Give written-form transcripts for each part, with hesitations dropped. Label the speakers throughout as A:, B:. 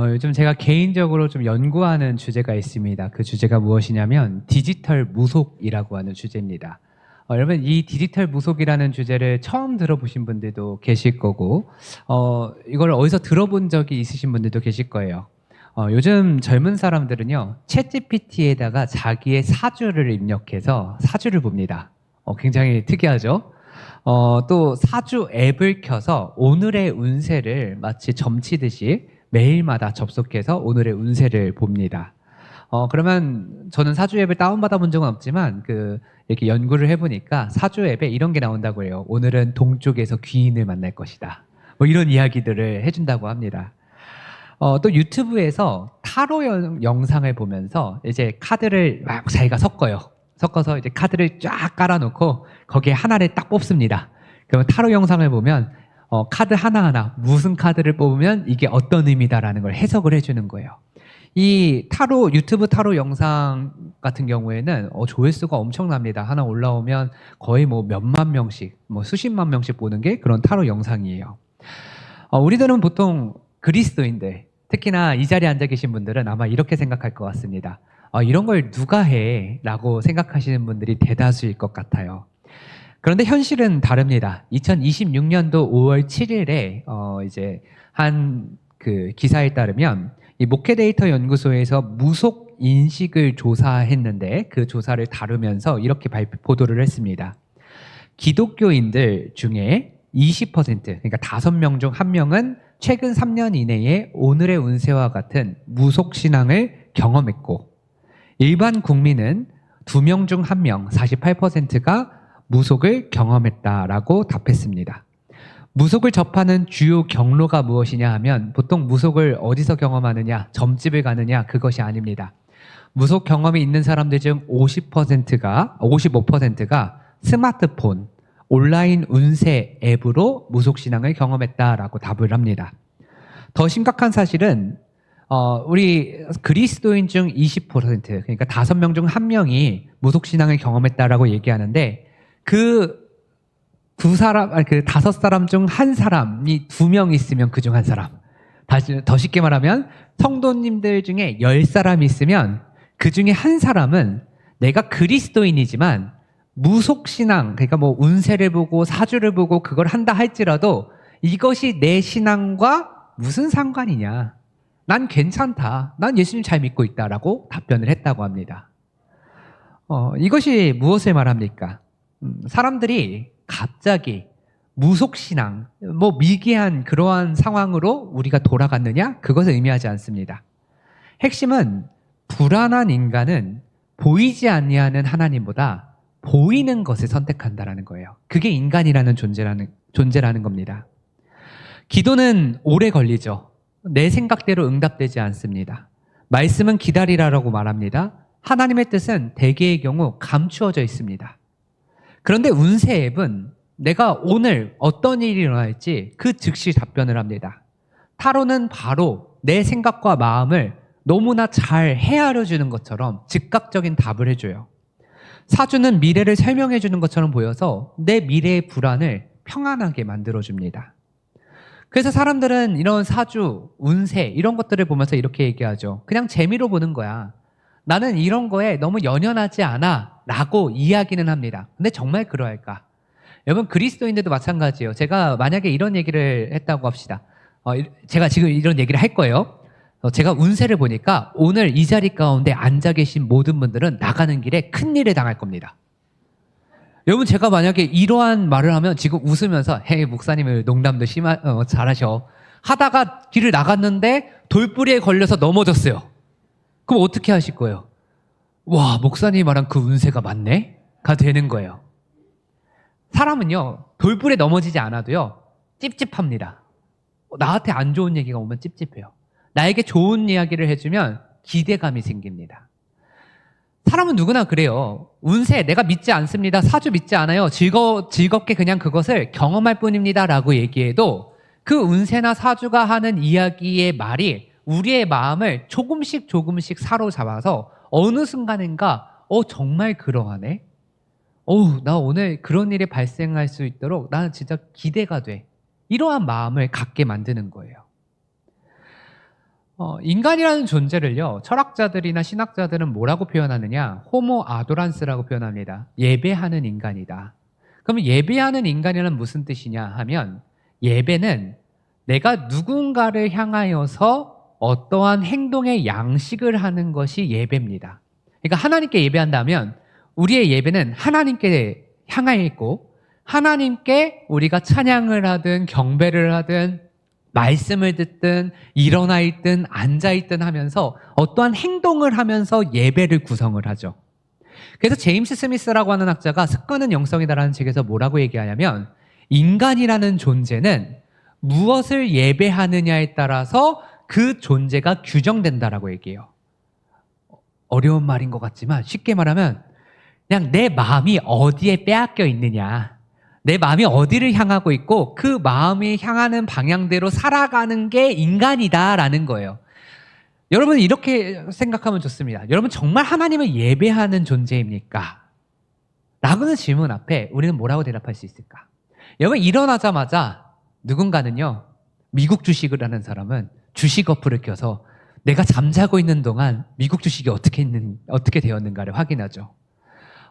A: 요즘 제가 개인적으로 좀 연구하는 주제가 있습니다. 그 주제가 무엇이냐면 디지털 무속이라고 하는 주제입니다. 여러분 이 디지털 무속이라는 주제를 처음 들어보신 분들도 계실 거고 이걸 어디서 들어본 적이 있으신 분들도 계실 거예요. 요즘 젊은 사람들은요 챗GPT에다가 자기의 사주를 입력해서 사주를 봅니다. 굉장히 특이하죠? 또 사주 앱을 켜서 오늘의 운세를 마치 점치듯이 매일마다 접속해서 오늘의 운세를 봅니다. 그러면 저는 사주 앱을 다운받아 본 적은 없지만 이렇게 연구를 해보니까 사주 앱에 이런 게 나온다고 해요. 오늘은 동쪽에서 귀인을 만날 것이다. 뭐 이런 이야기들을 해준다고 합니다. 또 유튜브에서 타로 영상을 보면서 이제 카드를 막 자기가 섞어서 이제 카드를 쫙 깔아놓고 거기에 하나를 딱 뽑습니다. 그러면 타로 영상을 보면 카드 하나하나 무슨 카드를 뽑으면 이게 어떤 의미다라는 걸 해석을 해주는 거예요. 이 유튜브 타로 영상 같은 경우에는 조회수가 엄청납니다. 하나 올라오면 거의 뭐 몇만 명씩, 뭐 수십만 명씩 보는 게 그런 타로 영상이에요. 우리들은 보통 그리스도인들, 특히나 이 자리에 앉아 계신 분들은 아마 이렇게 생각할 것 같습니다. 이런 걸 누가 해? 라고 생각하시는 분들이 대다수일 것 같아요. 그런데 현실은 다릅니다. 2026년도 5월 7일에 이제 한 그 기사에 따르면 이 목회데이터 연구소에서 무속 인식을 조사했는데 그 조사를 다루면서 이렇게 보도를 했습니다. 기독교인들 중에 20%, 그러니까 5명 중 1명은 최근 3년 이내에 오늘의 운세와 같은 무속 신앙을 경험했고, 일반 국민은 2명 중 1명, 48%가 무속을 경험했다라고 답했습니다. 무속을 접하는 주요 경로가 무엇이냐 하면 보통 무속을 어디서 경험하느냐, 점집을 가느냐, 그것이 아닙니다. 무속 경험이 있는 사람들 중 55%가 스마트폰, 온라인 운세 앱으로 무속신앙을 경험했다라고 답을 합니다. 더 심각한 사실은 우리 그리스도인 중 20%, 그러니까 5명 중 1명이 무속신앙을 경험했다라고 얘기하는데 그 5사람 중 1사람이 2명 있으면 그 중 1사람. 더 쉽게 말하면 성도님들 중에 10사람이 있으면 그 중에 1사람은 내가 그리스도인이지만 무속신앙, 그러니까 뭐 운세를 보고 사주를 보고 그걸 한다 할지라도 이것이 내 신앙과 무슨 상관이냐. 난 괜찮다. 난 예수님 잘 믿고 있다라고 답변을 했다고 합니다. 이것이 무엇을 말합니까? 사람들이 갑자기 무속신앙, 뭐 미개한 그러한 상황으로 우리가 돌아갔느냐? 그것을 의미하지 않습니다. 핵심은 불안한 인간은 보이지 아니하는 하나님보다 보이는 것을 선택한다라는 거예요. 그게 인간이라는 존재라는 겁니다. 기도는 오래 걸리죠. 내 생각대로 응답되지 않습니다. 말씀은 기다리라라고 말합니다. 하나님의 뜻은 대개의 경우 감추어져 있습니다. 그런데 운세 앱은 내가 오늘 어떤 일이 일어날지 그 즉시 답변을 합니다. 타로는 바로 내 생각과 마음을 너무나 잘 헤아려 주는 것처럼 즉각적인 답을 해줘요. 사주는 미래를 설명해 주는 것처럼 보여서 내 미래의 불안을 평안하게 만들어줍니다. 그래서 사람들은 이런 사주, 운세 이런 것들을 보면서 이렇게 얘기하죠. 그냥 재미로 보는 거야. 나는 이런 거에 너무 연연하지 않아 라고 이야기는 합니다. 근데 정말 그러할까? 여러분 그리스도인들도 마찬가지예요. 제가 만약에 이런 얘기를 했다고 합시다. 제가 지금 이런 얘기를 할 거예요. 제가 운세를 보니까 오늘 이 자리 가운데 앉아 계신 모든 분들은 나가는 길에 큰일을 당할 겁니다. 여러분 제가 만약에 이러한 말을 하면 지금 웃으면서 헤이 목사님을 농담도 잘하셔 하다가 길을 나갔는데 돌부리에 걸려서 넘어졌어요. 그럼 어떻게 하실 거예요? 와, 목사님이 말한 그 운세가 맞네? 가 되는 거예요. 사람은요 돌불에 넘어지지 않아도요 찝찝합니다. 나한테 안 좋은 얘기가 오면 찝찝해요. 나에게 좋은 이야기를 해주면 기대감이 생깁니다. 사람은 누구나 그래요. 운세 내가 믿지 않습니다. 사주 믿지 않아요. 즐겁게 그냥 그것을 경험할 뿐입니다 라고 얘기해도 그 운세나 사주가 하는 이야기의 말이 우리의 마음을 조금씩 사로잡아서 어느 순간인가 정말 그러하네. 나 오늘 그런 일이 발생할 수 있도록 나는 진짜 기대가 돼. 이러한 마음을 갖게 만드는 거예요. 인간이라는 존재를요, 철학자들이나 신학자들은 뭐라고 표현하느냐? 호모 아도란스라고 표현합니다. 예배하는 인간이다. 그러면 예배하는 인간이란 무슨 뜻이냐 하면, 예배는 내가 누군가를 향하여서 어떠한 행동의 양식을 하는 것이 예배입니다. 그러니까 하나님께 예배한다면 우리의 예배는 하나님께 향하여 있고, 하나님께 우리가 찬양을 하든 경배를 하든 말씀을 듣든 일어나 있든 앉아 있든 하면서 어떠한 행동을 하면서 예배를 구성을 하죠. 그래서 제임스 스미스라고 하는 학자가 습관은 영성이다라는 책에서 뭐라고 얘기하냐면, 인간이라는 존재는 무엇을 예배하느냐에 따라서 그 존재가 규정된다라고 얘기해요. 어려운 말인 것 같지만 쉽게 말하면 그냥 내 마음이 어디에 빼앗겨 있느냐, 내 마음이 어디를 향하고 있고 그 마음이 향하는 방향대로 살아가는 게 인간이다라는 거예요. 여러분 이렇게 생각하면 좋습니다. 여러분 정말 하나님을 예배하는 존재입니까? 라고는 질문 앞에 우리는 뭐라고 대답할 수 있을까? 여러분 일어나자마자 누군가는요, 미국 주식을 하는 사람은 주식 어플을 켜서 내가 잠자고 있는 동안 미국 주식이 어떻게 되었는가를 확인하죠.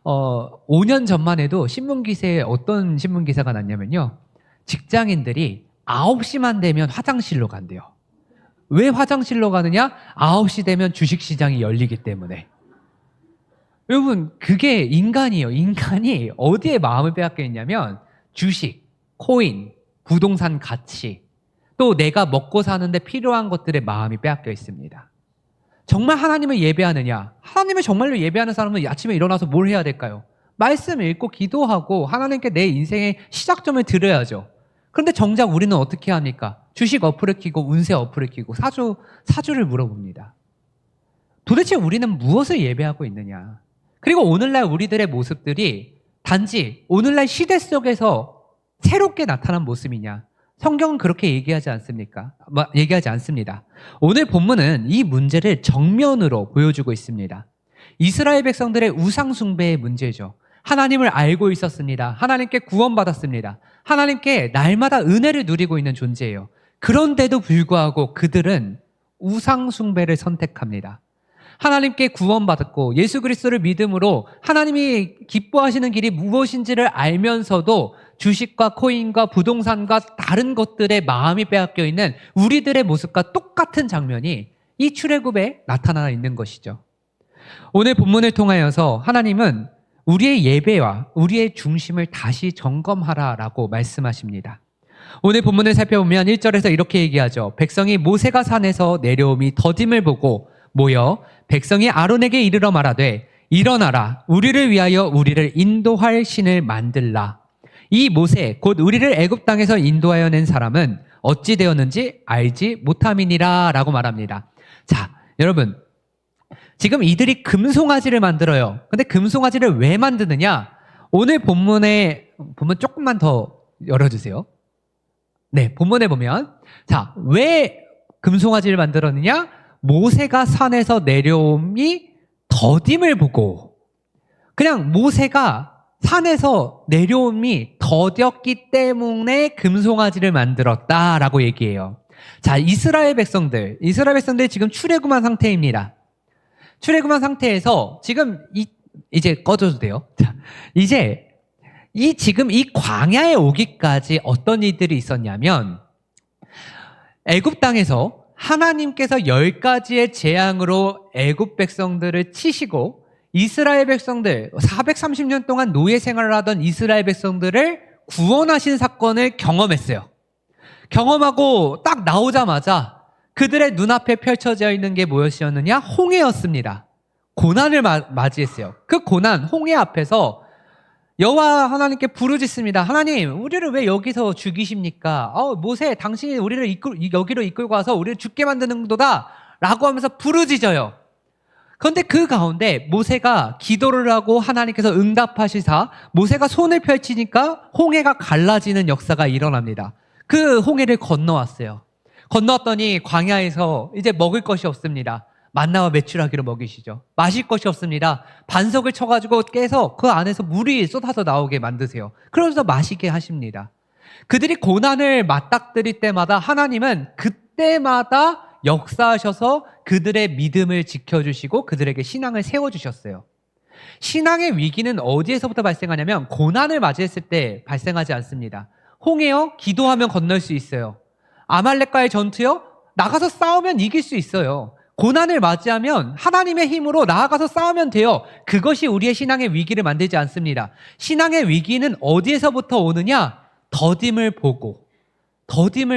A: 5년 전만 해도 신문기사에 어떤 신문기사가 났냐면요, 직장인들이 9시만 되면 화장실로 간대요. 왜 화장실로 가느냐? 9시 되면 주식시장이 열리기 때문에. 여러분 그게 인간이에요. 인간이 어디에 마음을 빼앗겨 있냐면 주식, 코인, 부동산 가치, 또 내가 먹고 사는데 필요한 것들에 마음이 빼앗겨 있습니다. 정말 하나님을 예배하느냐? 하나님을 정말로 예배하는 사람은 아침에 일어나서 뭘 해야 될까요? 말씀 읽고 기도하고 하나님께 내 인생의 시작점을 드려야죠. 그런데 정작 우리는 어떻게 합니까? 주식 어플을 켜고 운세 어플을 켜고 사주를 물어봅니다. 도대체 우리는 무엇을 예배하고 있느냐? 그리고 오늘날 우리들의 모습들이 단지 오늘날 시대 속에서 새롭게 나타난 모습이냐? 성경은 그렇게 얘기하지 않습니까? 얘기하지 않습니다. 오늘 본문은 이 문제를 정면으로 보여주고 있습니다. 이스라엘 백성들의 우상 숭배의 문제죠. 하나님을 알고 있었습니다. 하나님께 구원받았습니다. 하나님께 날마다 은혜를 누리고 있는 존재예요. 그런데도 불구하고 그들은 우상 숭배를 선택합니다. 하나님께 구원받았고 예수 그리스도를 믿음으로 하나님이 기뻐하시는 길이 무엇인지를 알면서도 주식과 코인과 부동산과 다른 것들에 마음이 빼앗겨 있는 우리들의 모습과 똑같은 장면이 이 출애굽에 나타나 있는 것이죠. 오늘 본문을 통하여서 하나님은 우리의 예배와 우리의 중심을 다시 점검하라라고 말씀하십니다. 오늘 본문을 살펴보면 1절에서 이렇게 얘기하죠. 백성이 모세가 산에서 내려옴이 더딤을 보고 모여 백성이 아론에게 이르러 말하되 일어나라, 우리를 위하여 우리를 인도할 신을 만들라. 이 모세 곧 우리를 애굽 땅에서 인도하여 낸 사람은 어찌 되었는지 알지 못함이니라 라고 말합니다. 자, 여러분 지금 이들이 금송아지를 만들어요. 근데 금송아지를 왜 만드느냐? 오늘 본문 조금만 더 열어주세요. 네, 본문에 보면 자, 왜 금송아지를 만들었느냐? 모세가 산에서 내려옴이 더딤을 보고, 그냥 모세가 산에서 내려옴이 더뎠기 때문에 금송아지를 만들었다라고 얘기해요. 자, 이스라엘 백성들 지금 출애굽한 상태입니다. 출애굽한 상태에서 지금 이제 꺼져도 돼요. 자, 이제 지금 이 광야에 오기까지 어떤 일들이 있었냐면, 애굽 땅에서 하나님께서 10가지의 재앙으로 애굽 백성들을 치시고 이스라엘 백성들 430년 동안 노예 생활을 하던 이스라엘 백성들을 구원하신 사건을 경험했어요. 경험하고 딱 나오자마자 그들의 눈앞에 펼쳐져 있는 게 무엇이었느냐? 홍해였습니다. 고난을 맞이했어요. 그 고난, 홍해 앞에서 여호와 하나님께 부르짖습니다. 하나님, 우리를 왜 여기서 죽이십니까? 모세, 당신이 우리를 여기로 이끌고 와서 우리를 죽게 만드는도다 라고 하면서 부르짖어요. 그런데 그 가운데 모세가 기도를 하고 하나님께서 응답하시사 모세가 손을 펼치니까 홍해가 갈라지는 역사가 일어납니다. 그 홍해를 건너왔어요. 건너왔더니 광야에서 이제 먹을 것이 없습니다. 만나와 메추라기로 먹이시죠. 마실 것이 없습니다. 반석을 쳐가지고 깨서 그 안에서 물이 쏟아져 나오게 만드세요. 그러면서 마시게 하십니다. 그들이 고난을 맞닥뜨릴 때마다 하나님은 그때마다 역사하셔서 그들의 믿음을 지켜주시고 그들에게 신앙을 세워주셨어요. 신앙의 위기는 어디에서부터 발생하냐면 고난을 맞이했을 때 발생하지 않습니다. 홍해요? 기도하면 건널 수 있어요. 아말렉과의 전투요? 나가서 싸우면 이길 수 있어요. 고난을 맞이하면 하나님의 힘으로 나아가서 싸우면 돼요. 그것이 우리의 신앙의 위기를 만들지 않습니다. 신앙의 위기는 어디에서부터 오느냐? 더딤을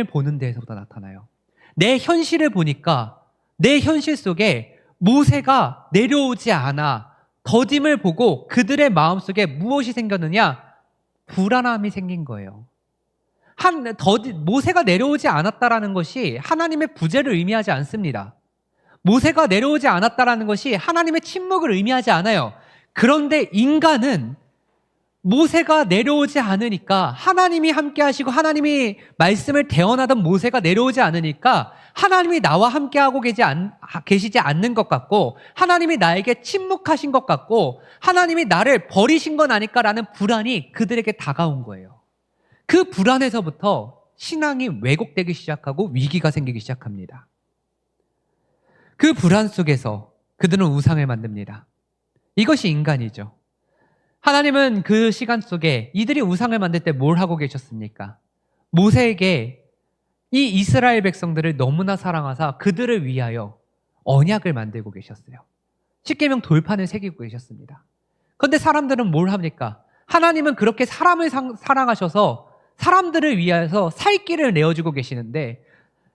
A: 보는 데에서부터 나타나요. 내 현실을 보니까 내 현실 속에 모세가 내려오지 않아 더딤을 보고 그들의 마음속에 무엇이 생겼느냐? 불안함이 생긴 거예요. 모세가 내려오지 않았다라는 것이 하나님의 부재를 의미하지 않습니다. 모세가 내려오지 않았다라는 것이 하나님의 침묵을 의미하지 않아요. 그런데 인간은 모세가 내려오지 않으니까 하나님이 함께 하시고 하나님이 말씀을 대언하던 모세가 내려오지 않으니까 하나님이 나와 함께하고 계시지 않는 것 같고 하나님이 나에게 침묵하신 것 같고 하나님이 나를 버리신 건 아닐까라는 불안이 그들에게 다가온 거예요. 그 불안에서부터 신앙이 왜곡되기 시작하고 위기가 생기기 시작합니다. 그 불안 속에서 그들은 우상을 만듭니다. 이것이 인간이죠. 하나님은 그 시간 속에 이들이 우상을 만들 때 뭘 하고 계셨습니까? 모세에게 이 이스라엘 백성들을 너무나 사랑하사 그들을 위하여 언약을 만들고 계셨어요. 십계명 돌판을 새기고 계셨습니다. 그런데 사람들은 뭘 합니까? 하나님은 그렇게 사람을 사랑하셔서 사람들을 위해서 살 길을 내어주고 계시는데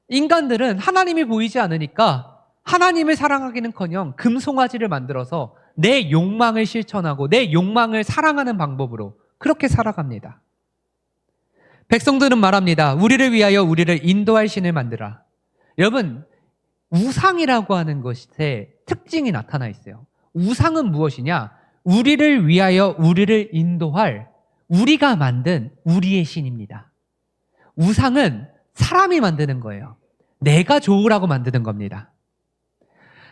A: 인간들은 하나님이 보이지 않으니까 하나님을 사랑하기는커녕 금송아지를 만들어서 내 욕망을 실천하고 내 욕망을 사랑하는 방법으로 그렇게 살아갑니다. 백성들은 말합니다. 우리를 위하여 우리를 인도할 신을 만들라. 여러분, 우상이라고 하는 것의 특징이 나타나 있어요. 우상은 무엇이냐? 우리를 위하여 우리를 인도할 우리가 만든 우리의 신입니다. 우상은 사람이 만드는 거예요. 내가 좋으라고 만드는 겁니다.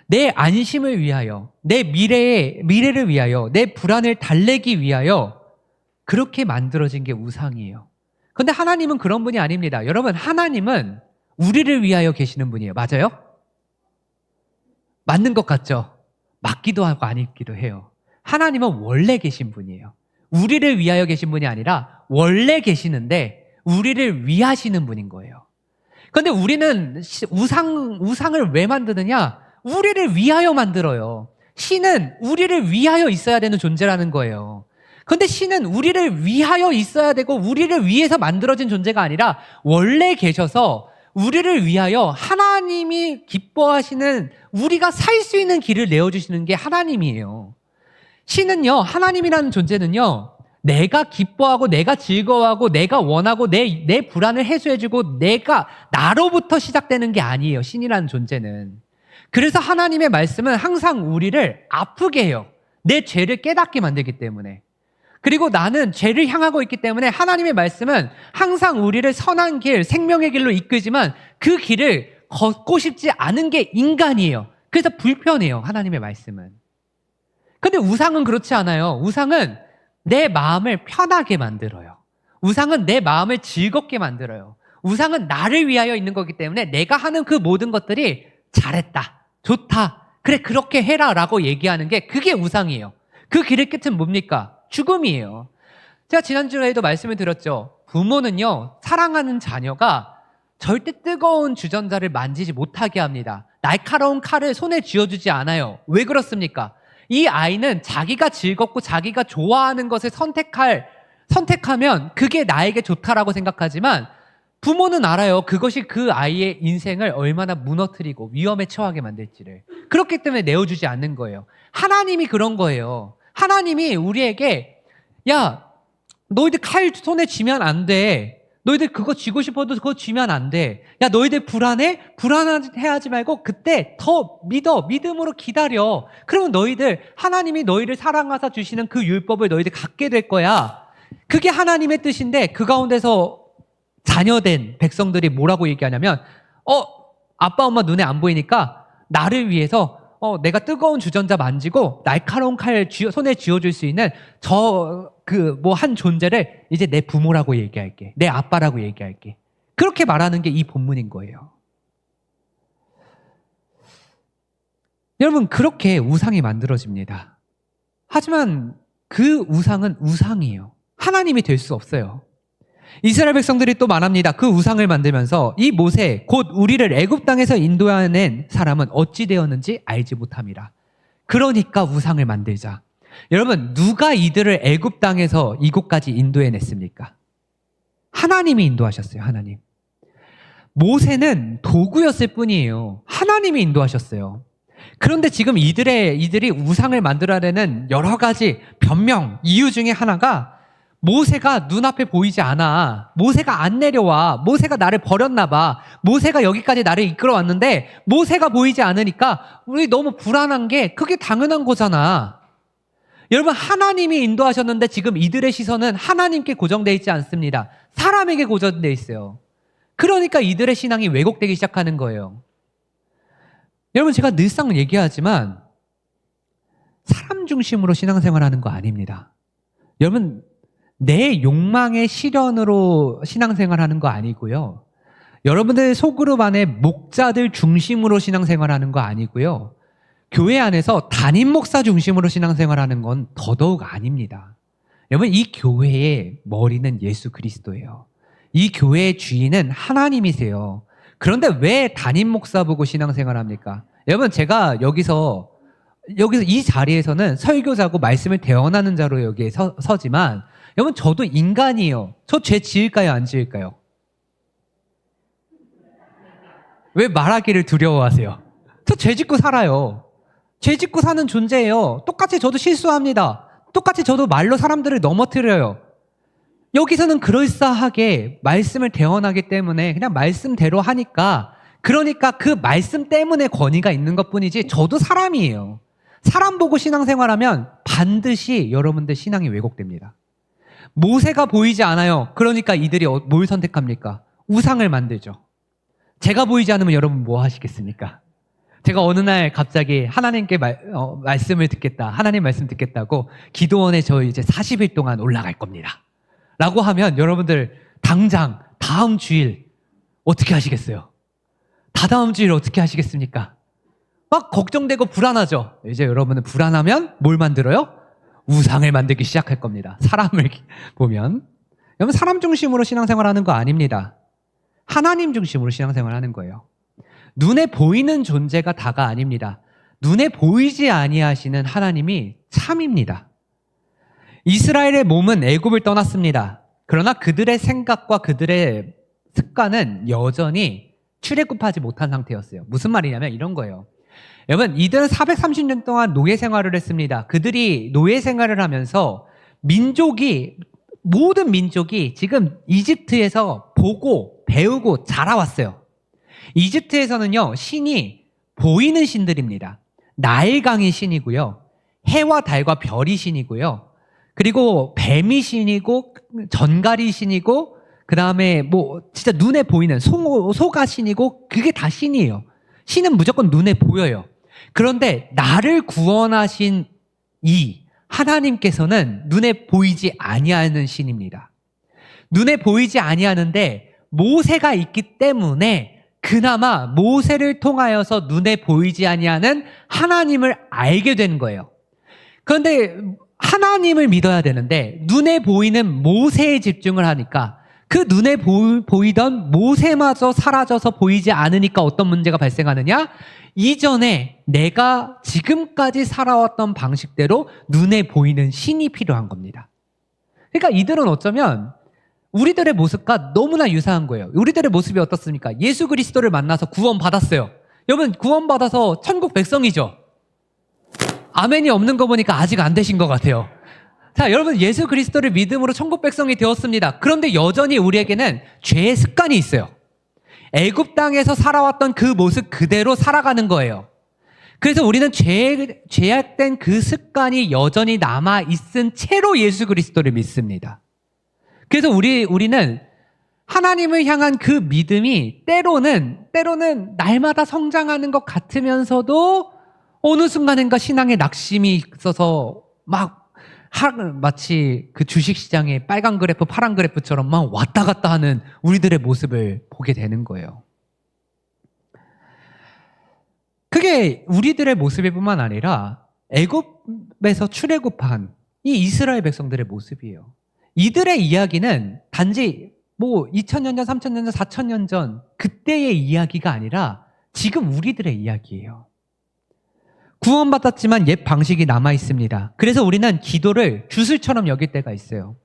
A: 내 안심을 위하여, 내 미래를 위하여, 내 불안을 달래기 위하여 그렇게 만들어진 게 우상이에요. 그런데 하나님은 그런 분이 아닙니다. 여러분, 하나님은 우리를 위하여 계시는 분이에요. 맞아요? 맞는 것 같죠? 맞기도 하고 아니기도 해요. 하나님은 원래 계신 분이에요. 우리를 위하여 계신 분이 아니라 원래 계시는데 우리를 위하시는 분인 거예요. 그런데 우리는 우상을 왜 만드느냐? 우리를 위하여 만들어요. 신은 우리를 위하여 있어야 되는 존재라는 거예요. 그런데 신은 우리를 위하여 있어야 되고 우리를 위해서 만들어진 존재가 아니라 원래 계셔서 우리를 위하여 하나님이 기뻐하시는 우리가 살 수 있는 길을 내어주시는 게 하나님이에요. 신은요, 하나님이라는 존재는요, 내가 기뻐하고 내가 즐거워하고 내가 원하고 내 불안을 해소해주고 나로부터 시작되는 게 아니에요. 신이라는 존재는. 그래서 하나님의 말씀은 항상 우리를 아프게 해요. 내 죄를 깨닫게 만들기 때문에. 그리고 나는 죄를 향하고 있기 때문에 하나님의 말씀은 항상 우리를 선한 길, 생명의 길로 이끌지만 그 길을 걷고 싶지 않은 게 인간이에요. 그래서 불편해요, 하나님의 말씀은. 근데 우상은 그렇지 않아요. 우상은 내 마음을 편하게 만들어요. 우상은 내 마음을 즐겁게 만들어요. 우상은 나를 위하여 있는 거기 때문에 내가 하는 그 모든 것들이 잘했다, 좋다, 그래 그렇게 해라 라고 얘기하는 게 그게 우상이에요. 그 길의 끝은 뭡니까? 죽음이에요. 제가 지난주에도 말씀을 드렸죠. 부모는요, 사랑하는 자녀가 절대 뜨거운 주전자를 만지지 못하게 합니다. 날카로운 칼을 손에 쥐어주지 않아요. 왜 그렇습니까? 이 아이는 자기가 즐겁고 자기가 좋아하는 것을 선택하면 그게 나에게 좋다라고 생각하지만 부모는 알아요. 그것이 그 아이의 인생을 얼마나 무너뜨리고 위험에 처하게 만들지를. 그렇기 때문에 내어주지 않는 거예요. 하나님이 그런 거예요. 하나님이 우리에게 야, 너희들 칼 손에 쥐면 안 돼. 너희들 그거 쥐고 싶어도 그거 쥐면 안 돼. 야, 너희들 불안해? 불안해하지 말고 그때 더 믿음으로 기다려. 그러면 하나님이 너희를 사랑하사 주시는 그 율법을 너희들 갖게 될 거야. 그게 하나님의 뜻인데 그 가운데서 자녀된 백성들이 뭐라고 얘기하냐면 아빠 엄마 눈에 안 보이니까 나를 위해서 내가 뜨거운 주전자 만지고 날카로운 칼 손에 쥐어줄 수 있는 한 존재를 이제 내 부모라고 얘기할게. 내 아빠라고 얘기할게. 그렇게 말하는 게 이 본문인 거예요. 여러분, 그렇게 우상이 만들어집니다. 하지만 그 우상은 우상이에요. 하나님이 될 수 없어요. 이스라엘 백성들이 또 말합니다. 그 우상을 만들면서 이 모세 곧 우리를 애굽 땅에서 인도해낸 사람은 어찌 되었는지 알지 못함이라. 그러니까 우상을 만들자. 여러분, 누가 이들을 애굽 땅에서 이곳까지 인도해냈습니까? 하나님이 인도하셨어요. 하나님. 모세는 도구였을 뿐이에요. 하나님이 인도하셨어요. 그런데 지금 이들이 우상을 만들어내는 여러 가지 변명, 이유 중에 하나가 모세가 눈앞에 보이지 않아. 모세가 안 내려와. 모세가 나를 버렸나 봐. 모세가 여기까지 나를 이끌어왔는데 모세가 보이지 않으니까 우리 너무 불안한 게 그게 당연한 거잖아. 여러분, 하나님이 인도하셨는데 지금 이들의 시선은 하나님께 고정되어 있지 않습니다. 사람에게 고정되어 있어요. 그러니까 이들의 신앙이 왜곡되기 시작하는 거예요. 여러분, 제가 늘상 얘기하지만 사람 중심으로 신앙생활하는 거 아닙니다. 여러분, 내 욕망의 실현으로 신앙생활하는 거 아니고요. 여러분들 소그룹 안에 목자들 중심으로 신앙생활하는 거 아니고요. 교회 안에서 담임 목사 중심으로 신앙생활하는 건 더더욱 아닙니다. 여러분, 이 교회의 머리는 예수 그리스도예요. 이 교회의 주인은 하나님이세요. 그런데 왜 담임 목사 보고 신앙생활합니까? 여러분, 제가 여기서 이 자리에서는 설교자고 말씀을 대언하는 자로 여기에 서지만 여러분, 저도 인간이에요. 저 죄 지을까요? 안 지을까요? 왜 말하기를 두려워하세요? 저 죄 짓고 살아요. 죄 짓고 사는 존재예요. 똑같이 저도 실수합니다. 똑같이 저도 말로 사람들을 넘어뜨려요. 여기서는 그럴싸하게 말씀을 대언하기 때문에 그냥 말씀대로 하니까, 그러니까 그 말씀 때문에 권위가 있는 것뿐이지 저도 사람이에요. 사람 보고 신앙생활하면 반드시 여러분들 신앙이 왜곡됩니다. 모세가 보이지 않아요. 그러니까 이들이 뭘 선택합니까? 우상을 만들죠. 제가 보이지 않으면 여러분 뭐 하시겠습니까? 제가 어느 날 갑자기 하나님께 말씀을 듣겠다, 하나님 말씀 듣겠다고 기도원에 저 이제 40일 동안 올라갈 겁니다 라고 하면 여러분들 당장 다음 주일 어떻게 하시겠어요? 다다음 주일 어떻게 하시겠습니까? 막 걱정되고 불안하죠. 이제 여러분은 불안하면 뭘 만들어요? 우상을 만들기 시작할 겁니다. 사람을 보면. 여러분, 사람 중심으로 신앙생활하는 거 아닙니다. 하나님 중심으로 신앙생활하는 거예요. 눈에 보이는 존재가 다가 아닙니다. 눈에 보이지 아니하시는 하나님이 참입니다. 이스라엘의 몸은 애굽을 떠났습니다. 그러나 그들의 생각과 그들의 습관은 여전히 출애굽하지 못한 상태였어요. 무슨 말이냐면 이런 거예요. 여러분, 이들은 430년 동안 노예 생활을 했습니다. 그들이 노예 생활을 하면서 모든 민족이 지금 이집트에서 보고 배우고 자라왔어요. 이집트에서는요, 신이 보이는 신들입니다. 나일강이 신이고요, 해와 달과 별이 신이고요, 그리고 뱀이 신이고 전갈이 신이고, 그 다음에 진짜 눈에 보이는 소가 신이고, 그게 다 신이에요. 신은 무조건 눈에 보여요. 그런데 나를 구원하신 이 하나님께서는 눈에 보이지 아니하는 신입니다. 눈에 보이지 아니하는데 모세가 있기 때문에 그나마 모세를 통하여서 눈에 보이지 아니하는 하나님을 알게 된 거예요. 그런데 하나님을 믿어야 되는데 눈에 보이는 모세에 집중을 하니까 그 눈에 보이던 모세마저 사라져서 보이지 않으니까 어떤 문제가 발생하느냐? 이전에 내가 지금까지 살아왔던 방식대로 눈에 보이는 신이 필요한 겁니다. 그러니까 이들은 어쩌면 우리들의 모습과 너무나 유사한 거예요. 우리들의 모습이 어떻습니까? 예수 그리스도를 만나서 구원받았어요. 여러분, 구원받아서 천국 백성이죠? 아멘이 없는 거 보니까 아직 안 되신 것 같아요. 자, 여러분, 예수 그리스도를 믿음으로 천국 백성이 되었습니다. 그런데 여전히 우리에게는 죄의 습관이 있어요. 애굽 땅에서 살아왔던 그 모습 그대로 살아가는 거예요. 그래서 우리는 죄악된 그 습관이 여전히 남아있은 채로 예수 그리스도를 믿습니다. 그래서 우리는 하나님을 향한 그 믿음이 때로는 날마다 성장하는 것 같으면서도 어느 순간인가 신앙에 낙심이 있어서 마치 그 주식시장의 빨간 그래프, 파란 그래프처럼 막 왔다 갔다 하는 우리들의 모습을 보게 되는 거예요. 그게 우리들의 모습일 뿐만 아니라 애굽에서 출애굽한 이 이스라엘 백성들의 모습이에요. 이들의 이야기는 단지 뭐 2000년 전, 3000년 전, 4000년 전 그때의 이야기가 아니라 지금 우리들의 이야기예요. 구원받았지만 옛 방식이 남아 있습니다. 그래서 우리는 기도를 주술처럼 여길 때가 있어요.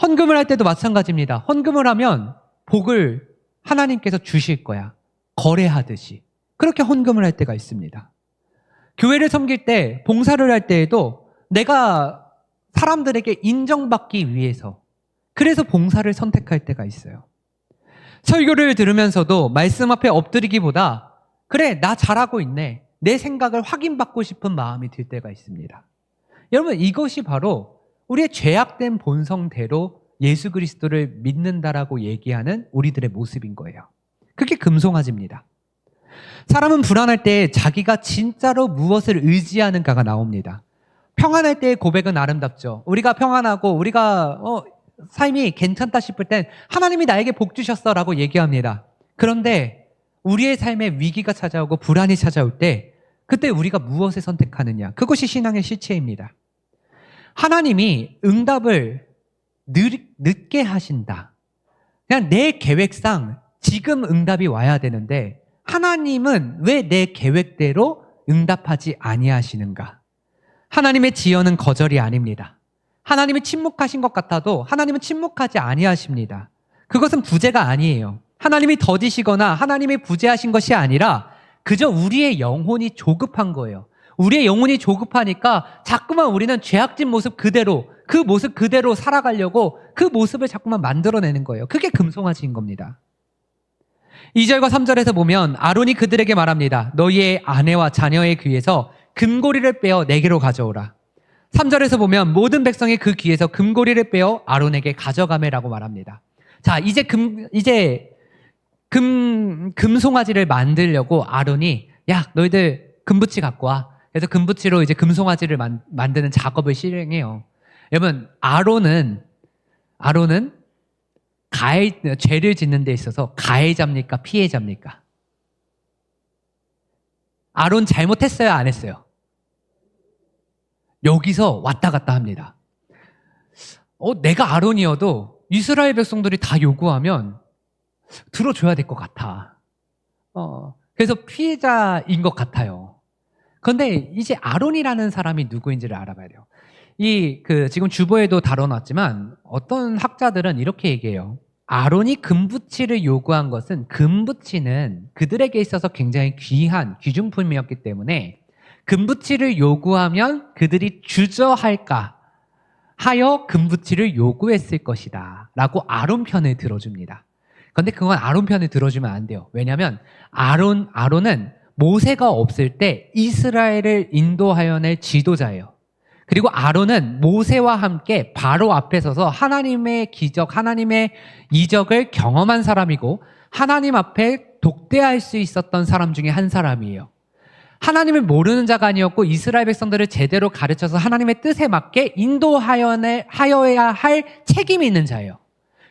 A: 헌금을 할 때도 마찬가지입니다. 헌금을 하면 복을 하나님께서 주실 거야. 거래하듯이. 그렇게 헌금을 할 때가 있습니다. 교회를 섬길 때, 봉사를 할 때에도 내가 사람들에게 인정받기 위해서, 그래서 봉사를 선택할 때가 있어요. 설교를 들으면서도 말씀 앞에 엎드리기보다 그래, 나 잘하고 있네. 내 생각을 확인받고 싶은 마음이 들 때가 있습니다. 여러분, 이것이 바로 우리의 죄악된 본성대로 예수 그리스도를 믿는다라고 얘기하는 우리들의 모습인 거예요. 그게 금송아지입니다. 사람은 불안할 때 자기가 진짜로 무엇을 의지하는가가 나옵니다. 평안할 때의 고백은 아름답죠. 우리가 평안하고 우리가 삶이 괜찮다 싶을 땐 하나님이 나에게 복 주셨어라고 얘기합니다. 그런데 우리의 삶에 위기가 찾아오고 불안이 찾아올 때 그때 우리가 무엇을 선택하느냐, 그것이 신앙의 실체입니다. 하나님이 응답을 늦게 하신다. 그냥 내 계획상 지금 응답이 와야 되는데 하나님은 왜 내 계획대로 응답하지 아니하시는가? 하나님의 지연은 거절이 아닙니다. 하나님이 침묵하신 것 같아도 하나님은 침묵하지 아니하십니다. 그것은 부재가 아니에요. 하나님이 더디시거나 하나님이 부재하신 것이 아니라 그저 우리의 영혼이 조급한 거예요. 우리의 영혼이 조급하니까 자꾸만 우리는 죄악진 모습 그대로, 그 모습 그대로 살아가려고 그 모습을 자꾸만 만들어내는 거예요. 그게 금송아지인 겁니다. 2절과 3절에서 보면 아론이 그들에게 말합니다. 너희의 아내와 자녀의 귀에서 금고리를 빼어 내게로 가져오라. 3절에서 보면 모든 백성이 그 귀에서 금고리를 빼어 아론에게 가져가매라고 말합니다. 자, 이제 금송아지를 만들려고 아론이 야, 너희들 금붙이 갖고 와. 그래서 금붙이로 이제 금송아지를 만드는 작업을 실행해요. 여러분, 아론은 죄를 짓는 데 있어서 가해자입니까? 피해자입니까? 아론 잘못했어요? 안 했어요? 여기서 왔다 갔다 합니다. 내가 아론이어도 이스라엘 백성들이 다 요구하면 들어줘야 될 것 같아. 그래서 피해자인 것 같아요. 그런데 이제 아론이라는 사람이 누구인지를 알아봐야 돼요. 지금 주보에도 다뤄놨지만 어떤 학자들은 이렇게 얘기해요. 아론이 금붙이를 요구한 것은 금붙이는 그들에게 있어서 굉장히 귀한 귀중품이었기 때문에 금붙이를 요구하면 그들이 주저할까 하여 금붙이를 요구했을 것이다 라고 아론 편을 들어줍니다. 그런데 그건 아론 편을 들어주면 안 돼요. 왜냐하면 아론은 모세가 없을 때 이스라엘을 인도하여 낼 지도자예요. 그리고 아론은 모세와 함께 바로 앞에 서서 하나님의 기적, 하나님의 이적을 경험한 사람이고 하나님 앞에 독대할 수 있었던 사람 중에 한 사람이에요. 하나님을 모르는 자가 아니었고 이스라엘 백성들을 제대로 가르쳐서 하나님의 뜻에 맞게 인도하여야 할 책임이 있는 자예요.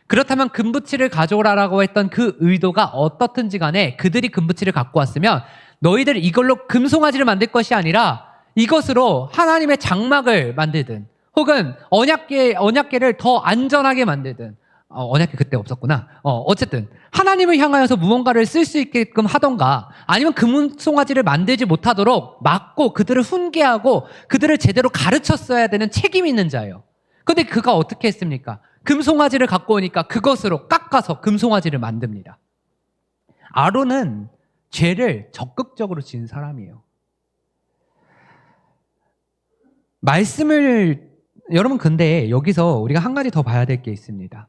A: 그렇다면 금붙이를 가져오라고 했던 그 의도가 어떻든지 간에 그들이 금붙이를 갖고 왔으면 너희들 이걸로 금송아지를 만들 것이 아니라 이것으로 하나님의 장막을 만들든 혹은 언약궤를 더 안전하게 만들든 언약궤 그때 없었구나. 어쨌든 하나님을 향하여서 무언가를 쓸 수 있게끔 하던가 아니면 금송아지를 만들지 못하도록 막고 그들을 훈계하고 그들을 제대로 가르쳤어야 되는 책임이 있는 자예요. 그런데 그가 어떻게 했습니까? 금송아지를 갖고 오니까 그것으로 깎아서 금송아지를 만듭니다. 아론은 죄를 적극적으로 지은 사람이에요. 여러분, 근데 여기서 우리가 한 가지 더 봐야 될 게 있습니다.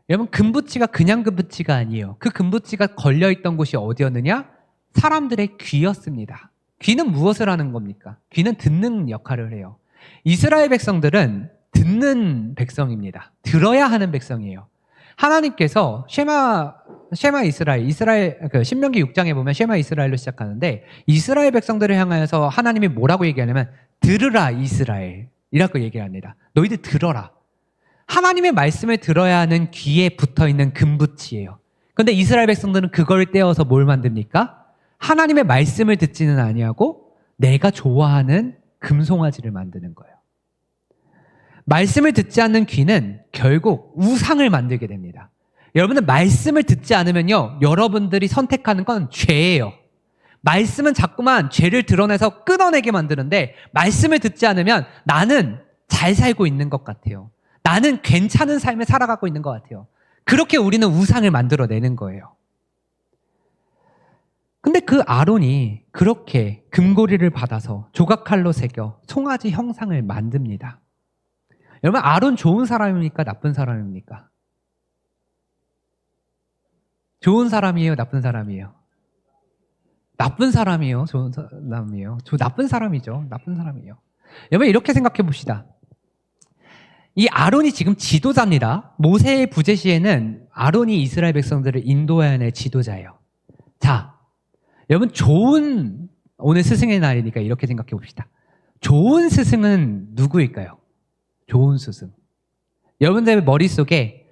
A: 여러분, 금붙이가 그냥 금붙이가 아니에요. 그 금붙이가 걸려있던 곳이 어디였느냐? 사람들의 귀였습니다. 귀는 무엇을 하는 겁니까? 귀는 듣는 역할을 해요. 이스라엘 백성들은 듣는 백성입니다. 들어야 하는 백성이에요. 하나님께서 쉐마 이스라엘 신명기 6장에 보면 쉐마 이스라엘로 시작하는데 이스라엘 백성들을 향하여서 하나님이 뭐라고 얘기하냐면 들으라 이스라엘이라고 얘기를 합니다. 너희들 들어라. 하나님의 말씀을 들어야 하는 귀에 붙어있는 금붙이에요. 그런데 이스라엘 백성들은 그걸 떼어서 뭘 만듭니까? 하나님의 말씀을 듣지는 아니하고 내가 좋아하는 금송아지를 만드는 거예요. 말씀을 듣지 않는 귀는 결국 우상을 만들게 됩니다. 여러분들 말씀을 듣지 않으면요, 여러분들이 선택하는 건 죄예요. 말씀은 자꾸만 죄를 드러내서 끊어내게 만드는데, 말씀을 듣지 않으면 나는 잘 살고 있는 것 같아요. 나는 괜찮은 삶을 살아가고 있는 것 같아요. 그렇게 우리는 우상을 만들어내는 거예요. 근데 그 아론이 그렇게 금고리를 받아서 조각칼로 새겨 송아지 형상을 만듭니다. 여러분, 아론 좋은 사람입니까? 나쁜 사람입니까? 좋은 사람이에요? 나쁜 사람이에요? 나쁜 사람이에요? 좋은 사람이에요? 나쁜 사람이죠. 나쁜 사람이에요. 여러분, 이렇게 생각해 봅시다. 이 아론이 지금 지도자입니다. 모세의 부제시에는 아론이 이스라엘 백성들을 인도해야 할 지도자예요. 자, 여러분, 오늘 스승의 날이니까 이렇게 생각해 봅시다. 좋은 스승은 누구일까요? 좋은 스승. 여러분들 머릿속에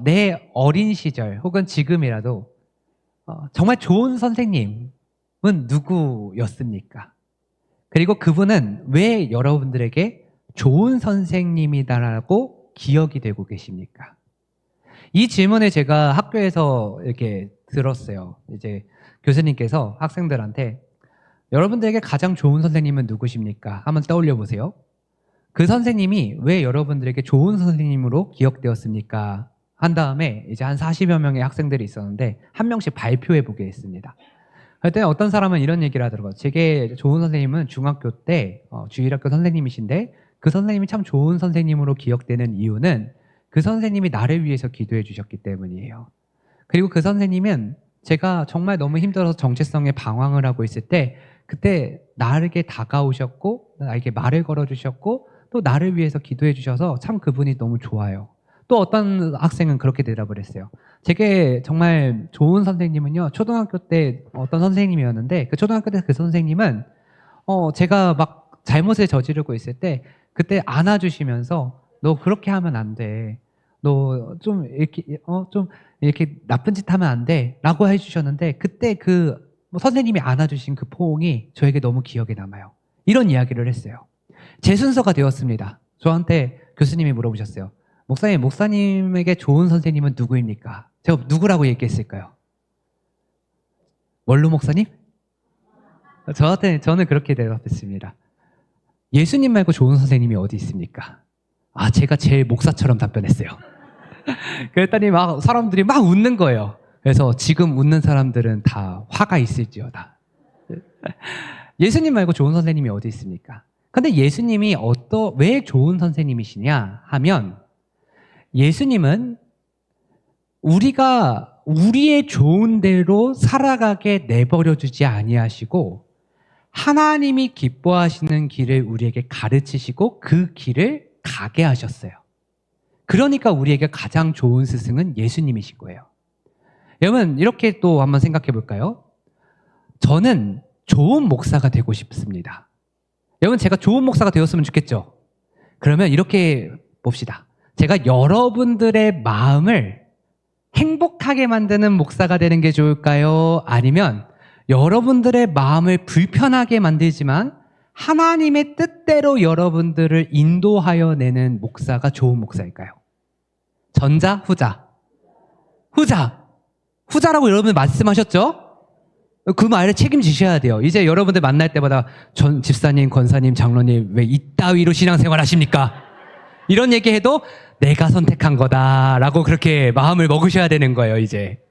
A: 내 어린 시절 혹은 지금이라도 정말 좋은 선생님은 누구였습니까? 그리고 그분은 왜 여러분들에게 좋은 선생님이다라고 기억이 되고 계십니까? 이 질문을 제가 학교에서 이렇게 들었어요. 이제 교수님께서 학생들한테 여러분들에게 가장 좋은 선생님은 누구십니까? 한번 떠올려 보세요. 그 선생님이 왜 여러분들에게 좋은 선생님으로 기억되었습니까? 한 다음에 이제 한 40여 명의 학생들이 있었는데 한 명씩 발표해 보게 했습니다. 그때 어떤 사람은 이런 얘기를 하더라고요. 제게 좋은 선생님은 중학교 때 주일학교 선생님이신데 그 선생님이 참 좋은 선생님으로 기억되는 이유는 그 선생님이 나를 위해서 기도해 주셨기 때문이에요. 그리고 그 선생님은 제가 정말 너무 힘들어서 정체성에 방황을 하고 있을 때 그때 나에게 다가오셨고 나에게 말을 걸어주셨고 또 나를 위해서 기도해 주셔서 참 그분이 너무 좋아요. 또 어떤 학생은 그렇게 대답을 했어요. 제게 정말 좋은 선생님은요, 초등학교 때 어떤 선생님이었는데 그 초등학교 때 그 선생님은 제가 막 잘못을 저지르고 있을 때 그때 안아주시면서 너 그렇게 하면 안 돼. 너 좀 이렇게 나쁜 짓 하면 안 돼. 라고 해주셨는데 그때 선생님이 안아주신 그 포옹이 저에게 너무 기억에 남아요. 이런 이야기를 했어요. 제 순서가 되었습니다. 저한테 교수님이 물어보셨어요. 목사님에게 좋은 선생님은 누구입니까? 제가 누구라고 얘기했을까요? 원로 목사님? 저는 그렇게 대답했습니다. 예수님 말고 좋은 선생님이 어디 있습니까? 제가 제일 목사처럼 답변했어요. 그랬더니 사람들이 막 웃는 거예요. 그래서 지금 웃는 사람들은 다 화가 있을지어다. 예수님 말고 좋은 선생님이 어디 있습니까? 근데 예수님이 왜 좋은 선생님이시냐 하면 예수님은 우리가 우리의 좋은 대로 살아가게 내버려 주지 아니하시고 하나님이 기뻐하시는 길을 우리에게 가르치시고 그 길을 가게 하셨어요. 그러니까 우리에게 가장 좋은 스승은 예수님이신 거예요. 여러분, 이렇게 또 한번 생각해 볼까요? 저는 좋은 목사가 되고 싶습니다. 여러분, 제가 좋은 목사가 되었으면 좋겠죠? 그러면 이렇게 봅시다. 제가 여러분들의 마음을 행복하게 만드는 목사가 되는 게 좋을까요? 아니면 여러분들의 마음을 불편하게 만들지만 하나님의 뜻대로 여러분들을 인도하여 내는 목사가 좋은 목사일까요? 전자, 후자? 후자라고 여러분 말씀하셨죠? 그 말을 책임지셔야 돼요. 이제 여러분들 만날 때마다 전 집사님, 권사님, 장로님 왜 이따위로 신앙생활 하십니까? 이런 얘기해도 내가 선택한 거다라고 그렇게 마음을 먹으셔야 되는 거예요. 이제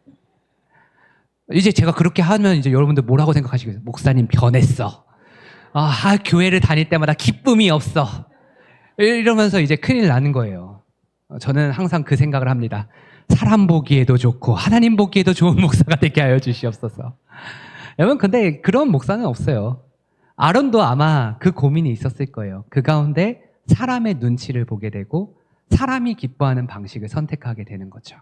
A: 제가 그렇게 하면 이제 여러분들 뭐라고 생각하시겠어요? 목사님 변했어. 교회를 다닐 때마다 기쁨이 없어. 이러면서 이제 큰일 나는 거예요. 저는 항상 그 생각을 합니다. 사람 보기에도 좋고 하나님 보기에도 좋은 목사가 되게 하여 주시옵소서. 여러분, 근데 그런 목사는 없어요. 아론도 아마 그 고민이 있었을 거예요. 그 가운데 사람의 눈치를 보게 되고 사람이 기뻐하는 방식을 선택하게 되는 거죠.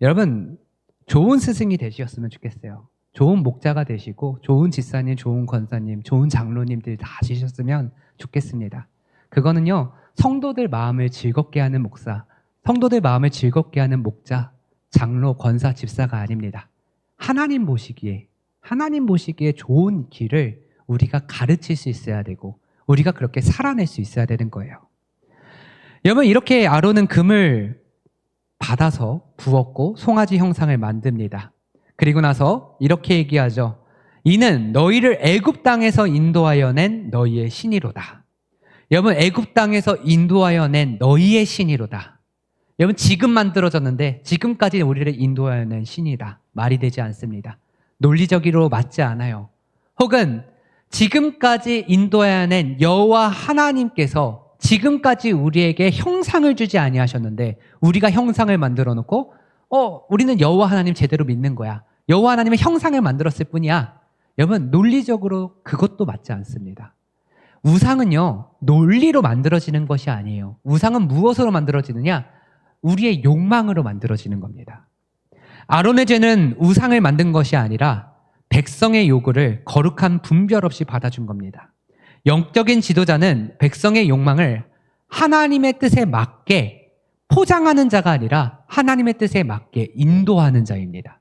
A: 여러분, 좋은 스승이 되셨으면 좋겠어요. 좋은 목자가 되시고 좋은 집사님, 좋은 권사님, 좋은 장로님들 다 되셨으면 좋겠습니다. 그거는요, 성도들 마음을 즐겁게 하는 목사, 성도들 마음을 즐겁게 하는 목자, 장로, 권사, 집사가 아닙니다. 하나님 보시기에 하나님 보시기에 좋은 길을 우리가 가르칠 수 있어야 되고 우리가 그렇게 살아낼 수 있어야 되는 거예요. 여러분, 이렇게 아론은 금을 받아서 부었고 송아지 형상을 만듭니다. 그리고 나서 이렇게 얘기하죠. 이는 너희를 애굽 땅에서 인도하여 낸 너희의 신이로다. 여러분, 애굽 땅에서 인도하여 낸 너희의 신이로다. 여러분, 지금 만들어졌는데 지금까지 우리를 인도하여 낸 신이다. 말이 되지 않습니다. 논리적으로 맞지 않아요. 혹은 지금까지 인도하여 낸 여호와 하나님께서 지금까지 우리에게 형상을 주지 아니하셨는데 우리가 형상을 만들어 놓고 우리는 여호와 하나님 제대로 믿는 거야. 여호와 하나님의 형상을 만들었을 뿐이야. 여러분, 논리적으로 그것도 맞지 않습니다. 우상은요, 논리로 만들어지는 것이 아니에요. 우상은 무엇으로 만들어지느냐? 우리의 욕망으로 만들어지는 겁니다. 아론의 죄는 우상을 만든 것이 아니라 백성의 요구를 거룩한 분별 없이 받아준 겁니다. 영적인 지도자는 백성의 욕망을 하나님의 뜻에 맞게 포장하는 자가 아니라 하나님의 뜻에 맞게 인도하는 자입니다.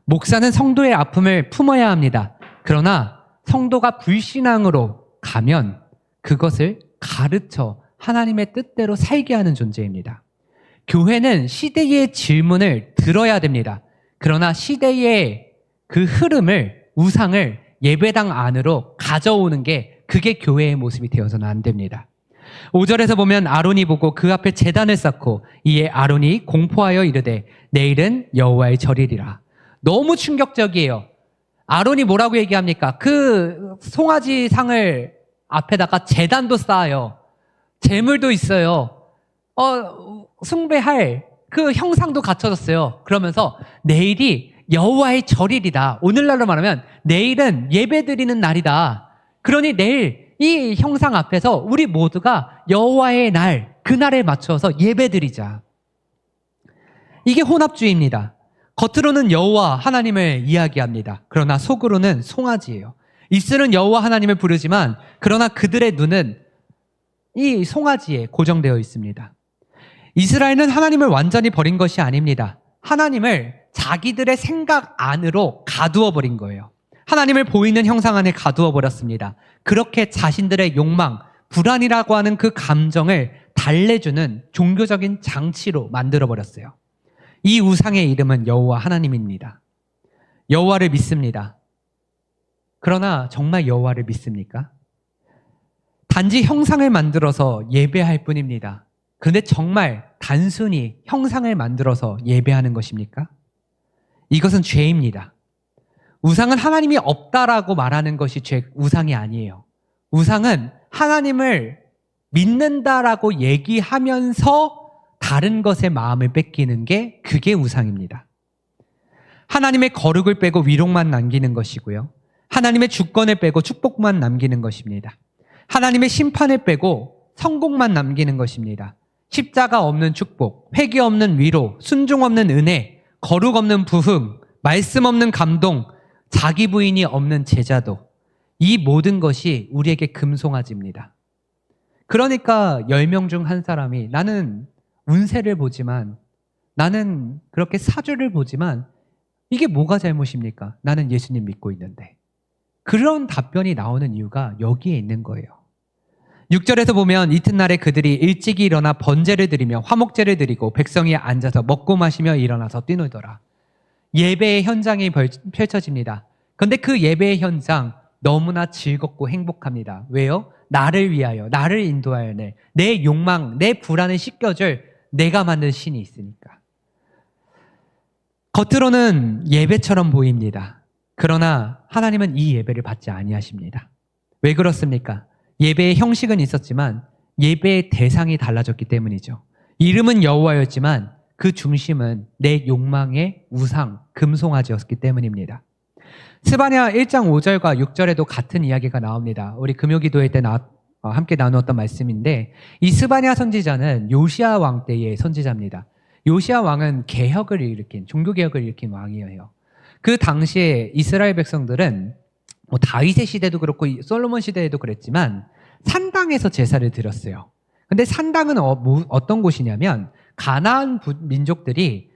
A: 목사는 성도의 아픔을 품어야 합니다. 그러나 성도가 불신앙으로 가면 그것을 가르쳐 하나님의 뜻대로 살게 하는 존재입니다. 교회는 시대의 질문을 들어야 됩니다. 그러나 시대의 그 흐름을, 우상을 예배당 안으로 가져오는 게 그게 교회의 모습이 되어서는 안 됩니다. 5절에서 보면 아론이 보고 그 앞에 제단을 쌓고 이에 아론이 공포하여 이르되 내일은 여호와의 절이리라. 너무 충격적이에요. 아론이 뭐라고 얘기합니까? 그 송아지 상을 앞에다가 제단도 쌓아요. 제물도 있어요. 숭배할 그 형상도 갖춰졌어요. 그러면서 내일이 여호와의 절일이다. 오늘날로 말하면 내일은 예배드리는 날이다. 그러니 내일 이 형상 앞에서 우리 모두가 여호와의 날, 그날에 맞춰서 예배드리자. 이게 혼합주의입니다. 겉으로는 여호와 하나님을 이야기합니다. 그러나 속으로는 송아지예요. 입술은 여호와 하나님을 부르지만 그러나 그들의 눈은 이 송아지에 고정되어 있습니다. 이스라엘은 하나님을 완전히 버린 것이 아닙니다. 하나님을 자기들의 생각 안으로 가두어 버린 거예요. 하나님을 보이는 형상 안에 가두어 버렸습니다. 그렇게 자신들의 욕망, 불안이라고 하는 그 감정을 달래주는 종교적인 장치로 만들어 버렸어요. 이 우상의 이름은 여호와 하나님입니다. 여호와를 믿습니다. 그러나 정말 여호와를 믿습니까? 단지 형상을 만들어서 예배할 뿐입니다. 그런데 정말 단순히 형상을 만들어서 예배하는 것입니까? 이것은 죄입니다. 우상은 하나님이 없다라고 말하는 것이 우상이 아니에요. 우상은 하나님을 믿는다라고 얘기하면서 다른 것에 마음을 뺏기는 게 그게 우상입니다. 하나님의 거룩을 빼고 위로만 남기는 것이고요. 하나님의 주권을 빼고 축복만 남기는 것입니다. 하나님의 심판을 빼고 성공만 남기는 것입니다. 십자가 없는 축복, 회개 없는 위로, 순종 없는 은혜, 거룩 없는 부흥, 말씀 없는 감동, 자기 부인이 없는 제자도, 이 모든 것이 우리에게 금송아지입니다. 그러니까 10명 중 한 사람이 나는 운세를 보지만, 나는 그렇게 사주를 보지만 이게 뭐가 잘못입니까? 나는 예수님 믿고 있는데. 그런 답변이 나오는 이유가 여기에 있는 거예요. 6절에서 보면 이튿날에 그들이 일찍이 일어나 번제를 드리며 화목제를 드리고 백성이 앉아서 먹고 마시며 일어나서 뛰놀더라. 예배의 현장이 펼쳐집니다. 그런데 그 예배의 현장 너무나 즐겁고 행복합니다. 왜요? 나를 위하여, 나를 인도하여 내 욕망, 내 불안을 씻겨줄 내가 만든 신이 있으니까. 겉으로는 예배처럼 보입니다. 그러나 하나님은 이 예배를 받지 아니하십니다. 왜 그렇습니까? 예배의 형식은 있었지만 예배의 대상이 달라졌기 때문이죠. 이름은 여호와였지만 그 중심은 내 욕망의 우상, 금송아지였기 때문입니다. 스바냐 1장 5절과 6절에도 같은 이야기가 나옵니다. 우리 금요기도회 때 함께 나누었던 말씀인데, 이 스바냐 선지자는 요시야 왕 때의 선지자입니다. 요시야 왕은 개혁을 일으킨, 종교개혁을 일으킨 왕이에요. 그 당시에 이스라엘 백성들은 다윗의 시대도 그렇고 솔로몬 시대에도 그랬지만 산당에서 제사를 드렸어요. 근데 산당은 어떤 곳이냐면 가나안 민족들이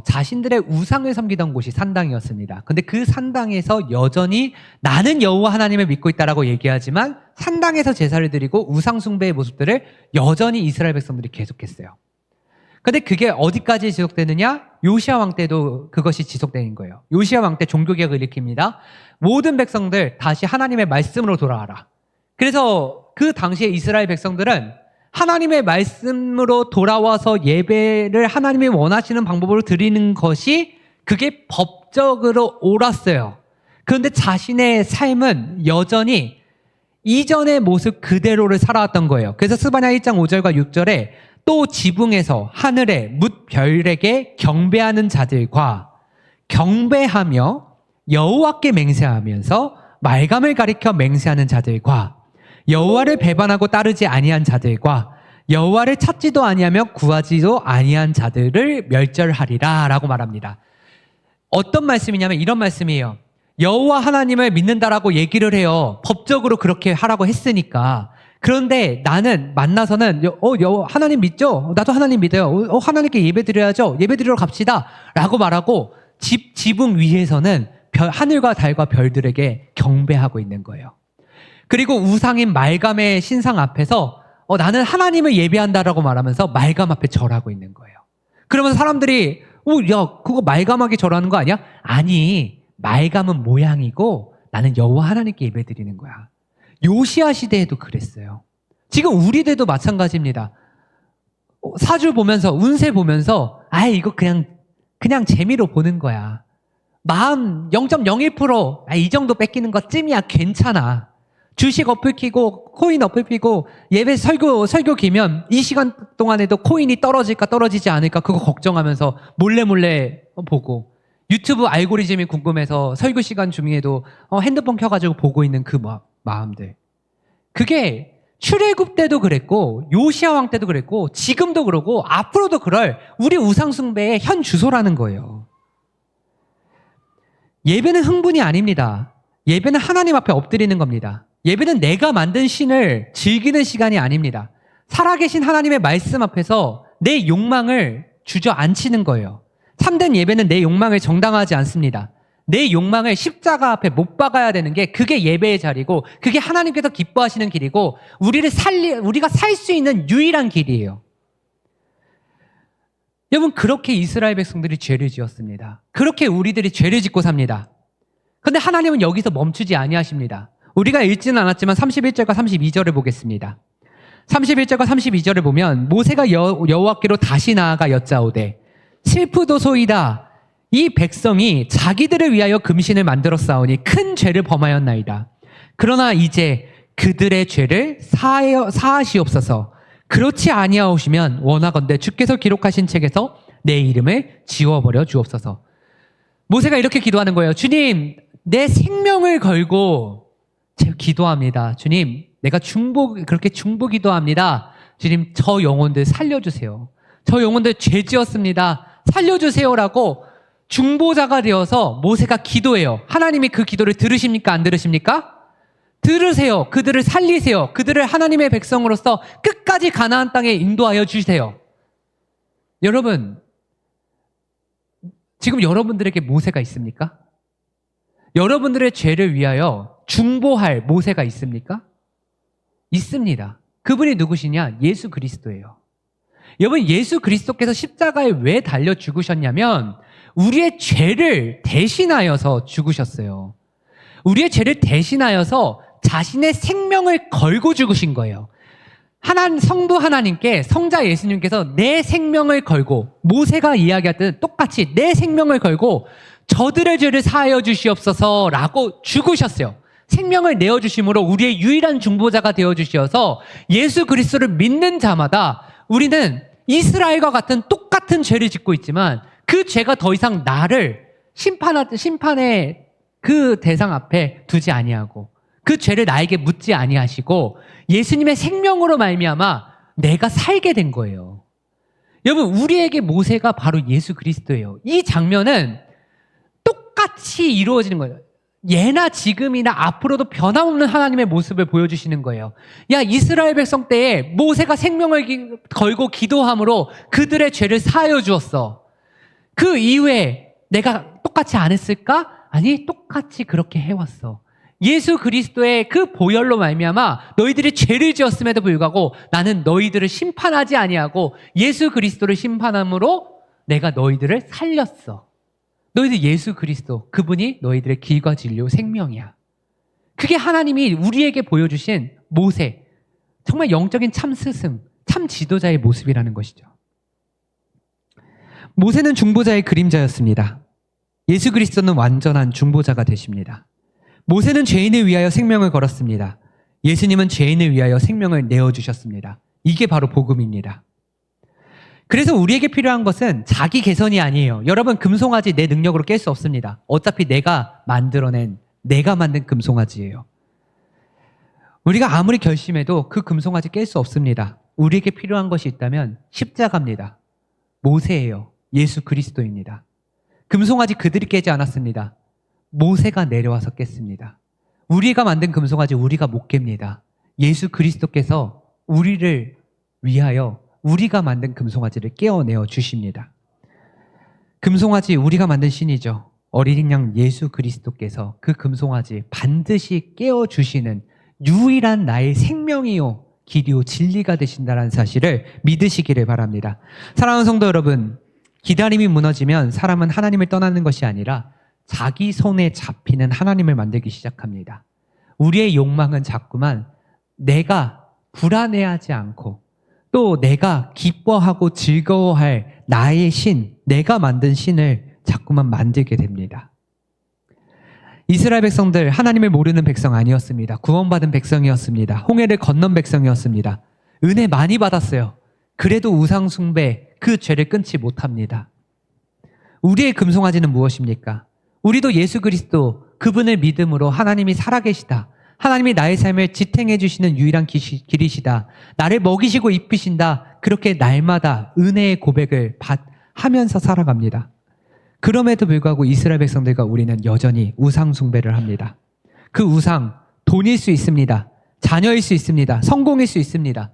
A: 자신들의 우상을 섬기던 곳이 산당이었습니다. 근데 그 산당에서 여전히 나는 여호와 하나님을 믿고 있다라고 얘기하지만 산당에서 제사를 드리고 우상 숭배의 모습들을 여전히 이스라엘 백성들이 계속했어요. 근데 그게 어디까지 지속되느냐? 요시야 왕 때도 그것이 지속되는 거예요. 요시야 왕 때 종교개혁을 일으킵니다. 모든 백성들 다시 하나님의 말씀으로 돌아와라. 그래서 그 당시에 이스라엘 백성들은 하나님의 말씀으로 돌아와서 예배를 하나님이 원하시는 방법으로 드리는 것이 그게 법적으로 옳았어요. 그런데 자신의 삶은 여전히 이전의 모습 그대로를 살아왔던 거예요. 그래서 스바냐 1장 5절과 6절에 또 지붕에서 하늘에 뭇 별에게 경배하는 자들과 경배하며 여호와께 맹세하면서 말감을 가리켜 맹세하는 자들과 여호와를 배반하고 따르지 아니한 자들과 여호와를 찾지도 아니하며 구하지도 아니한 자들을 멸절하리라 라고 말합니다. 어떤 말씀이냐면 이런 말씀이에요. 여호와 하나님을 믿는다라고 얘기를 해요. 법적으로 그렇게 하라고 했으니까. 그런데 나는 만나서는 하나님 믿죠? 나도 하나님 믿어요. 하나님께 예배 드려야죠. 예배 드리러 갑시다 라고 말하고 지붕 위에서는 하늘과 달과 별들에게 경배하고 있는 거예요. 그리고 우상인 말감의 신상 앞에서 나는 하나님을 예배한다라고 말하면서 말감 앞에 절하고 있는 거예요. 그러면 사람들이 야 그거 말감하게 절하는 거 아니야? 아니 말감은 모양이고 나는 여호와 하나님께 예배드리는 거야. 요시야 시대에도 그랬어요. 지금 우리들도 마찬가지입니다. 사주 보면서 운세 보면서 이거 그냥 재미로 보는 거야. 마음 0.01% 이 정도 뺏기는 거 쯤이야 괜찮아. 주식 어플 키고 코인 어플 키고 예배 설교 기면 이 시간 동안에도 코인이 떨어질까 떨어지지 않을까 그거 걱정하면서 몰래 보고 유튜브 알고리즘이 궁금해서 설교 시간 중에도 핸드폰 켜가지고 보고 있는 그 마음들. 그게 출애굽 때도 그랬고 요시야 왕 때도 그랬고 지금도 그러고 앞으로도 그럴 우리 우상 숭배의 현 주소라는 거예요. 예배는 흥분이 아닙니다. 예배는 하나님 앞에 엎드리는 겁니다. 예배는 내가 만든 신을 즐기는 시간이 아닙니다. 살아계신 하나님의 말씀 앞에서 내 욕망을 주저앉히는 거예요. 참된 예배는 내 욕망을 정당화하지 않습니다. 내 욕망을 십자가 앞에 못 박아야 되는 게 그게 예배의 자리고 그게 하나님께서 기뻐하시는 길이고 우리가 살 수 있는 유일한 길이에요. 여러분 그렇게 이스라엘 백성들이 죄를 지었습니다. 그렇게 우리들이 죄를 짓고 삽니다. 그런데 하나님은 여기서 멈추지 아니하십니다. 우리가 읽지는 않았지만 31절과 32절을 보겠습니다. 31절과 32절을 보면 모세가 여호와께로 다시 나아가 여짜오되 슬프도소이다. 이 백성이 자기들을 위하여 금신을 만들어 싸우니 큰 죄를 범하였나이다. 그러나 이제 그들의 죄를 사하시옵소서. 그렇지 아니하오시면 원하건대 주께서 기록하신 책에서 내 이름을 지워버려 주옵소서. 모세가 이렇게 기도하는 거예요. 주님, 내 생명을 걸고 제가 기도합니다. 주님, 내가 그렇게 중보 기도합니다. 주님, 저 영혼들 살려주세요. 저 영혼들 죄 지었습니다. 살려주세요라고 중보자가 되어서 모세가 기도해요. 하나님이 그 기도를 들으십니까? 안 들으십니까? 들으세요. 그들을 살리세요. 그들을 하나님의 백성으로서 끝까지 가나안 땅에 인도하여 주세요. 여러분, 지금 여러분들에게 모세가 있습니까? 여러분들의 죄를 위하여 중보할 모세가 있습니까? 있습니다. 그분이 누구시냐? 예수 그리스도예요. 여러분, 예수 그리스도께서 십자가에 왜 달려 죽으셨냐면 우리의 죄를 대신하여서 죽으셨어요. 우리의 죄를 대신하여서 자신의 생명을 걸고 죽으신 거예요. 성부 하나님께 성자 예수님께서 내 생명을 걸고 모세가 이야기했던 똑같이 내 생명을 걸고 저들의 죄를 사하여 주시옵소서라고 죽으셨어요. 생명을 내어주심으로 우리의 유일한 중보자가 되어주셔서 예수 그리스도를 믿는 자마다 우리는 이스라엘과 같은 똑같은 죄를 짓고 있지만 그 죄가 더 이상 나를 심판의 그 대상 앞에 두지 아니하고 그 죄를 나에게 묻지 아니하시고 예수님의 생명으로 말미암아 내가 살게 된 거예요. 여러분, 우리에게 모세가 바로 예수 그리스도예요. 이 장면은 똑같이 이루어지는 거예요. 예나 지금이나 앞으로도 변함없는 하나님의 모습을 보여주시는 거예요. 야, 이스라엘 백성 때에 모세가 생명을 걸고 기도함으로 그들의 죄를 사하여 주었어. 그 이후에 내가 똑같이 안 했을까? 아니, 똑같이 그렇게 해왔어. 예수 그리스도의 그 보혈로 말미암아 너희들이 죄를 지었음에도 불구하고 나는 너희들을 심판하지 아니하고 예수 그리스도를 심판함으로 내가 너희들을 살렸어. 너희들 예수 그리스도, 그분이 너희들의 길과 진리요 생명이야. 그게 하나님이 우리에게 보여주신 모세, 정말 영적인 참 스승, 참 지도자의 모습이라는 것이죠. 모세는 중보자의 그림자였습니다. 예수 그리스도는 완전한 중보자가 되십니다. 모세는 죄인을 위하여 생명을 걸었습니다. 예수님은 죄인을 위하여 생명을 내어주셨습니다. 이게 바로 복음입니다. 그래서 우리에게 필요한 것은 자기 개선이 아니에요. 여러분, 금송아지 내 능력으로 깰 수 없습니다. 어차피 내가 만든 금송아지예요. 우리가 아무리 결심해도 그 금송아지 깰 수 없습니다. 우리에게 필요한 것이 있다면 십자가입니다. 모세예요. 예수 그리스도입니다. 금송아지 그들이 깨지 않았습니다. 모세가 내려와서 깼습니다. 우리가 만든 금송아지 우리가 못 깹니다. 예수 그리스도께서 우리를 위하여 우리가 만든 금송아지를 깨어내어 주십니다. 금송아지 우리가 만든 신이죠. 어린 양 예수 그리스도께서 그 금송아지 반드시 깨어주시는 유일한 나의 생명이요 길이요 진리가 되신다는 사실을 믿으시기를 바랍니다. 사랑하는 성도 여러분, 기다림이 무너지면 사람은 하나님을 떠나는 것이 아니라 자기 손에 잡히는 하나님을 만들기 시작합니다. 우리의 욕망은 자꾸만 내가 불안해하지 않고 또 내가 기뻐하고 즐거워할 나의 신, 내가 만든 신을 자꾸만 만들게 됩니다. 이스라엘 백성들 하나님을 모르는 백성 아니었습니다. 구원받은 백성이었습니다. 홍해를 건넌 백성이었습니다. 은혜 많이 받았어요. 그래도 우상 숭배, 그 죄를 끊지 못합니다. 우리의 금송아지는 무엇입니까? 우리도 예수 그리스도, 그분을 믿음으로 하나님이 살아계시다. 하나님이 나의 삶을 지탱해 주시는 유일한 길이시다. 나를 먹이시고 입히신다. 그렇게 날마다 은혜의 고백을 하면서 살아갑니다. 그럼에도 불구하고 이스라엘 백성들과 우리는 여전히 우상 숭배를 합니다. 그 우상, 돈일 수 있습니다. 자녀일 수 있습니다. 성공일 수 있습니다.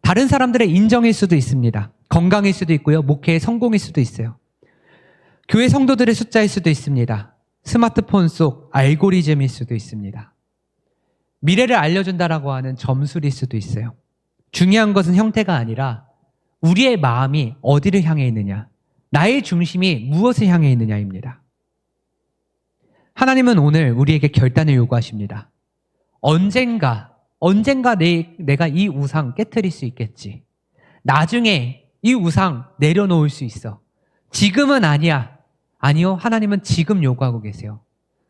A: 다른 사람들의 인정일 수도 있습니다. 건강일 수도 있고요. 목회의 성공일 수도 있어요. 교회 성도들의 숫자일 수도 있습니다. 스마트폰 속 알고리즘일 수도 있습니다. 미래를 알려준다라고 하는 점술일 수도 있어요. 중요한 것은 형태가 아니라 우리의 마음이 어디를 향해 있느냐, 나의 중심이 무엇을 향해 있느냐입니다. 하나님은 오늘 우리에게 결단을 요구하십니다. 언젠가 내가 이 우상 깨트릴 수 있겠지. 나중에 이 우상 내려놓을 수 있어. 지금은 아니야. 아니요, 하나님은 지금 요구하고 계세요.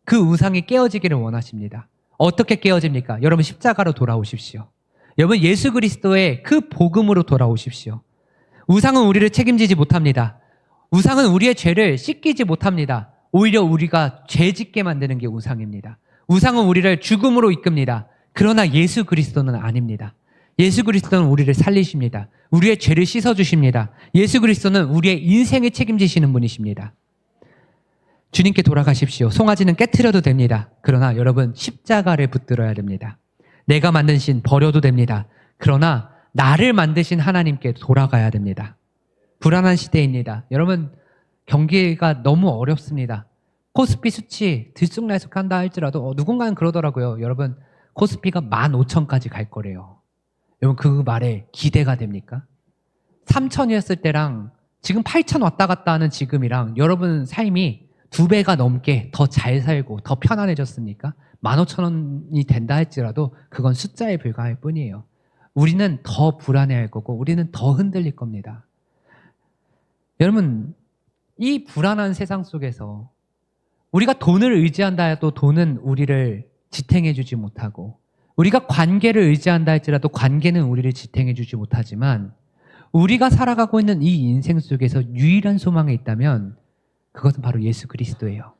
A: 그 우상이 깨어지기를 원하십니다. 어떻게 깨어집니까? 여러분, 십자가로 돌아오십시오. 여러분, 예수 그리스도의 그 복음으로 돌아오십시오. 우상은 우리를 책임지지 못합니다. 우상은 우리의 죄를 씻기지 못합니다. 오히려 우리가 죄짓게 만드는 게 우상입니다. 우상은 우리를 죽음으로 이끕니다. 그러나 예수 그리스도는 아닙니다. 예수 그리스도는 우리를 살리십니다. 우리의 죄를 씻어주십니다. 예수 그리스도는 우리의 인생을 책임지시는 분이십니다. 주님께 돌아가십시오. 송아지는 깨트려도 됩니다. 그러나 여러분, 십자가를 붙들어야 됩니다. 내가 만든 신 버려도 됩니다. 그러나 나를 만드신 하나님께 돌아가야 됩니다. 불안한 시대입니다. 여러분, 경기가 너무 어렵습니다. 코스피 수치 들쑥날쑥한다 할지라도 누군가는 그러더라고요. 여러분, 코스피가 15,000까지 갈 거래요. 여러분, 그 말에 기대가 됩니까? 3,000이었을 때랑 지금 8,000 왔다 갔다 하는 지금이랑 여러분 삶이 2배가 넘게 더 잘 살고 더 편안해졌습니까? 15,000원이 된다 할지라도 그건 숫자에 불과할 뿐이에요. 우리는 더 불안해할 거고 우리는 더 흔들릴 겁니다. 여러분, 이 불안한 세상 속에서 우리가 돈을 의지한다 해도 돈은 우리를 지탱해 주지 못하고, 우리가 관계를 의지한다 할지라도 관계는 우리를 지탱해 주지 못하지만, 우리가 살아가고 있는 이 인생 속에서 유일한 소망이 있다면 그것은 바로 예수 그리스도예요.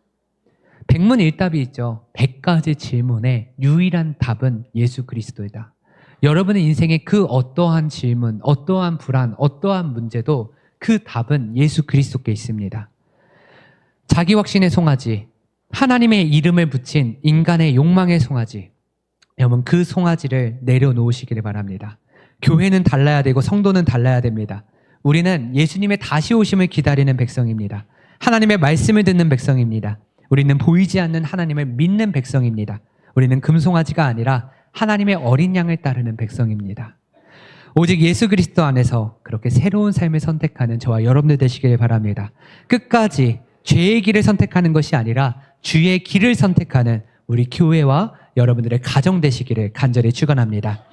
A: 백문일답이 있죠. 100가지 질문의 유일한 답은 예수 그리스도이다. 여러분의 인생의 그 어떠한 질문, 어떠한 불안, 어떠한 문제도 그 답은 예수 그리스도께 있습니다. 자기 확신의 송아지, 하나님의 이름을 붙인 인간의 욕망의 송아지, 여러분, 그 송아지를 내려놓으시기를 바랍니다. 교회는 달라야 되고 성도는 달라야 됩니다. 우리는 예수님의 다시 오심을 기다리는 백성입니다. 하나님의 말씀을 듣는 백성입니다. 우리는 보이지 않는 하나님을 믿는 백성입니다. 우리는 금송아지가 아니라 하나님의 어린 양을 따르는 백성입니다. 오직 예수 그리스도 안에서 그렇게 새로운 삶을 선택하는 저와 여러분들 되시길 바랍니다. 끝까지 죄의 길을 선택하는 것이 아니라 주의 길을 선택하는 우리 교회와 여러분들의 가정 되시기를 간절히 축원합니다.